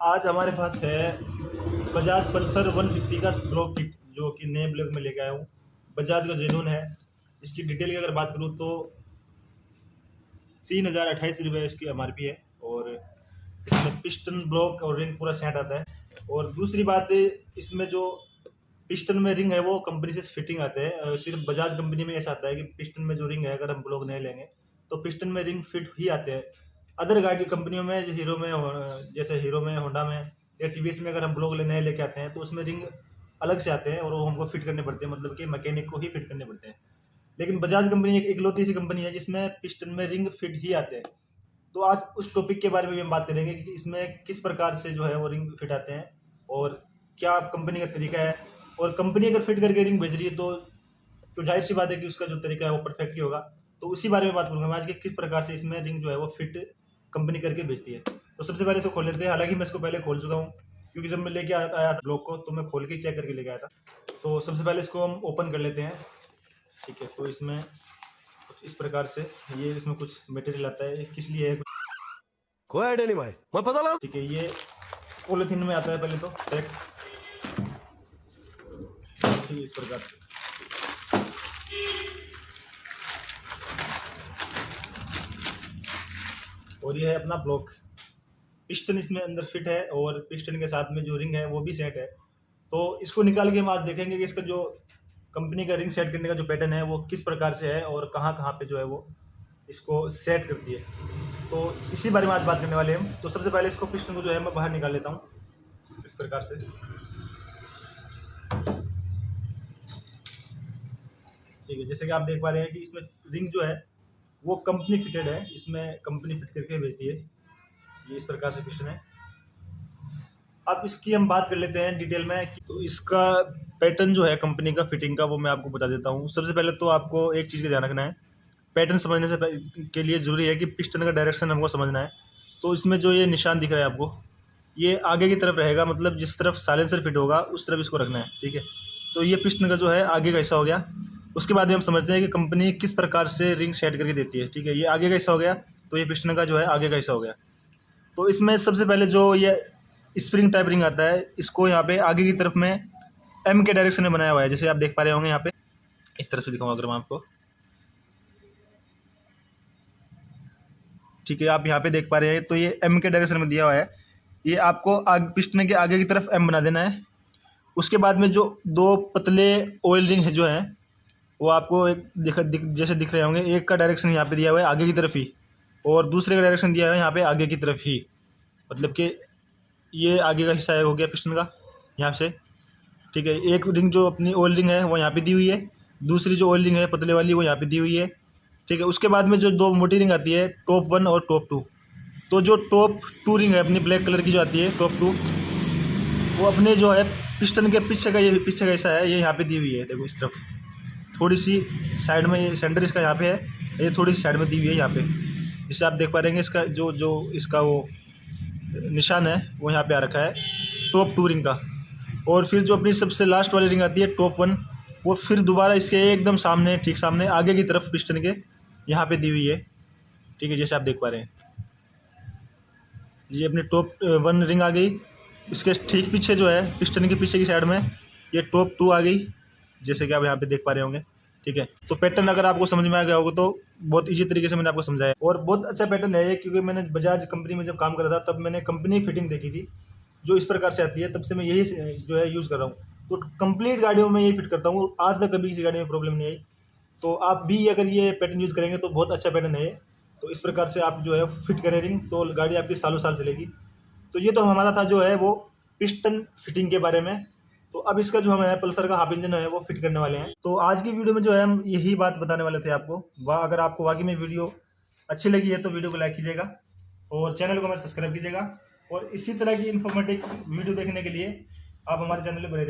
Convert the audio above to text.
आज हमारे पास है बजाज पल्सर 150 का ब्लॉक किट, जो कि नए ब्लॉक में लेके आया हूँ। बजाज का जेन्युइन है। इसकी डिटेल की अगर बात करूँ तो 3028 रुपये इसकी MRP है, और इसमें पिस्टन ब्लॉक और रिंग पूरा सेट आता है। और दूसरी बात, इसमें जो पिस्टन में रिंग है वो कंपनी से फिटिंग आते हैं। सिर्फ बजाज कंपनी में ऐसा आता है कि पिस्टन में जो रिंग है, अगर हम ब्लॉक नए लेंगे तो पिस्टन में रिंग फिट ही आते हैं। अदर गाड़ी कंपनियों में, जो हीरो में, जैसे हीरो में, होंडा में या TVS में, अगर हम ब्लॉक नए लेके आते हैं तो उसमें रिंग अलग से आते हैं और वो हमको फिट करने पड़ते हैं, मतलब कि मैकेनिक को ही फिट करने पड़ते हैं। लेकिन बजाज कंपनी एक इकलौती सी कंपनी है जिसमें पिस्टन में रिंग फिट ही आते हैं। तो आज उस टॉपिक के बारे में भी हम बात करेंगे कि इसमें किस प्रकार से जो है वो रिंग फिट आते हैं और क्या कंपनी का तरीका है। और कंपनी अगर फिट करके रिंग भेज रही है तो जाहिर सी बात है कि उसका जो तरीका है वो परफेक्ट ही होगा। तो उसी बारे में बात करूंगा मैं आज, कि किस प्रकार से इसमें रिंग जो है वो फिट कंपनी करके भेजती है। तो सबसे पहले इसको खोल लेते हैं। हालांकि मैं इसको पहले खोल चुका हूँ, क्योंकि जब मैं लेके आया था ब्लॉक को तो मैं खोल के चेक करके लेके आया था। तो सबसे पहले इसको हम ओपन कर लेते हैं। ठीक है, तो इसमें कुछ इस प्रकार से ये इसमें कुछ मटेरियल आता है। किस लिए है कोई आइडिया नहीं भाई, मैं पता लगा। ठीक है, ये पॉलिथीन में आता है पहले तो पैक, इस प्रकार से। और ये है अपना ब्लॉक। पिस्टन इसमें अंदर फिट है और पिस्टन के साथ में जो रिंग है वो भी सेट है। तो इसको निकाल के हम आज देखेंगे कि इसका जो कंपनी का रिंग सेट करने का जो पैटर्न है वो किस प्रकार से है और कहाँ कहाँ पे जो है वो इसको सेट करती है। तो इसी बारे में आज बात करने वाले हैं हम। तो सबसे पहले इसको पिस्टन को जो है मैं बाहर निकाल लेता हूँ इस प्रकार से। ठीक है, जैसे कि आप देख पा रहे हैं कि इसमें रिंग जो है वो कंपनी फिटेड है, इसमें कंपनी फिट करके भेजती है। ये इस प्रकार से पिस्टन है। अब इसकी हम बात कर लेते हैं डिटेल में। तो इसका पैटर्न जो है कंपनी का फिटिंग का, वो मैं आपको बता देता हूँ। सबसे पहले तो आपको एक चीज़ का ध्यान रखना है, पैटर्न समझने से के लिए ज़रूरी है कि पिस्टन का डायरेक्शन हमको समझना है। तो इसमें जो ये निशान दिख रहा है आपको, ये आगे की तरफ रहेगा, मतलब जिस तरफ साइलेंसर फिट होगा उस तरफ इसको रखना है। ठीक है, तो ये पिस्टन का जो है आगे का हिस्सा हो गया। उसके बाद हम समझते हैं कि कंपनी किस प्रकार से रिंग सेट करके देती है। ठीक है, ये आगे का हिस्सा हो गया, तो ये पिस्टन का जो है आगे का हिस्सा हो गया। तो इसमें सबसे पहले जो ये स्प्रिंग टाइप रिंग आता है, इसको यहाँ पे आगे की तरफ में M के डायरेक्शन में बनाया हुआ है, जैसे आप देख पा रहे होंगे। यहाँ पे इस तरफ से दिखाऊंगा अगर मैं आपको। ठीक है, आप यहाँ पे देख पा रहे हैं, तो ये M के डायरेक्शन में दिया हुआ है। ये आपको पिस्टन के आगे की तरफ M बना देना है। उसके बाद में जो दो पतले ऑयल रिंग है जो है वो आपको एक जैसे दिख रहे होंगे। एक का डायरेक्शन यहाँ पे दिया हुआ है आगे की तरफ ही, और दूसरे का डायरेक्शन दिया हुआ है यहाँ पे आगे की तरफ ही, मतलब कि ये आगे का हिस्सा हो गया पिस्टन का यहाँ से। ठीक है, एक रिंग जो अपनी ऑयल रिंग है वो यहाँ पे दी हुई है, दूसरी जो ऑयल रिंग है पतले वाली वो यहाँ पे दी हुई है। ठीक है, उसके बाद में जो दो मोटी रिंग आती है, टॉप 1 और टॉप 2। तो जो टॉप 2 रिंग है अपनी ब्लैक कलर की जो आती है टॉप 2, वो अपने जो है पिस्टन के पीछे का हिस्सा है, ये यहाँ पे दी हुई है। देखो इस तरफ थोड़ी सी साइड में, ये सेंटर इसका यहाँ पे है, ये थोड़ी सी साइड में दी हुई है यहाँ पे, जिससे आप देख पा रहे हैं इसका जो इसका वो निशान है वो यहाँ पे आ रखा है टॉप 2 रिंग का। और फिर जो अपनी सबसे लास्ट वाली रिंग आती है टॉप 1, वो फिर दोबारा इसके एकदम सामने, ठीक सामने आगे की तरफ पिस्टन के यहाँ पे दी हुई है। ठीक है, जैसे आप देख पा रहे हैं जी, अपनी टॉप 1 रिंग आ गई। इसके ठीक पीछे जो है पिस्टन के पीछे की साइड में ये टॉप 2 आ गई, जैसे कि आप यहाँ पे देख पा रहे होंगे। ठीक है, तो पैटर्न अगर आपको समझ में आ गया होगा तो बहुत इजी तरीके से मैंने आपको समझाया, और बहुत अच्छा पैटर्न है ये, क्योंकि मैंने बजाज कंपनी में जब काम कर रहा था तब मैंने कंपनी फिटिंग देखी थी जो इस प्रकार से आती है, तब से मैं यही जो है यूज़ कर रहा हूँ। तो कंप्लीट गाड़ियों में यही फिट करता हूँ, आज तक कभी किसी गाड़ी में प्रॉब्लम नहीं आई। तो आप भी अगर ये पैटर्न यूज़ करेंगे तो बहुत अच्छा पैटर्न है ये। तो इस प्रकार से आप जो है फिट करें रिंग, तो गाड़ी आपकी सालों साल चलेगी। तो ये तो हमारा था जो है वो पिस्टन फिटिंग के बारे में। तो अब इसका जो हमें पल्सर का हाफ इंजन है वो फिट करने वाले हैं। तो आज की वीडियो में जो है हम यही बात बताने वाले थे आपको। अगर आपको वाकई में वीडियो अच्छी लगी है तो वीडियो को लाइक कीजिएगा और चैनल को हमारे सब्सक्राइब कीजिएगा। और इसी तरह की इन्फॉर्मेटिव वीडियो देखने के लिए आप हमारे चैनल पर बने रहिए।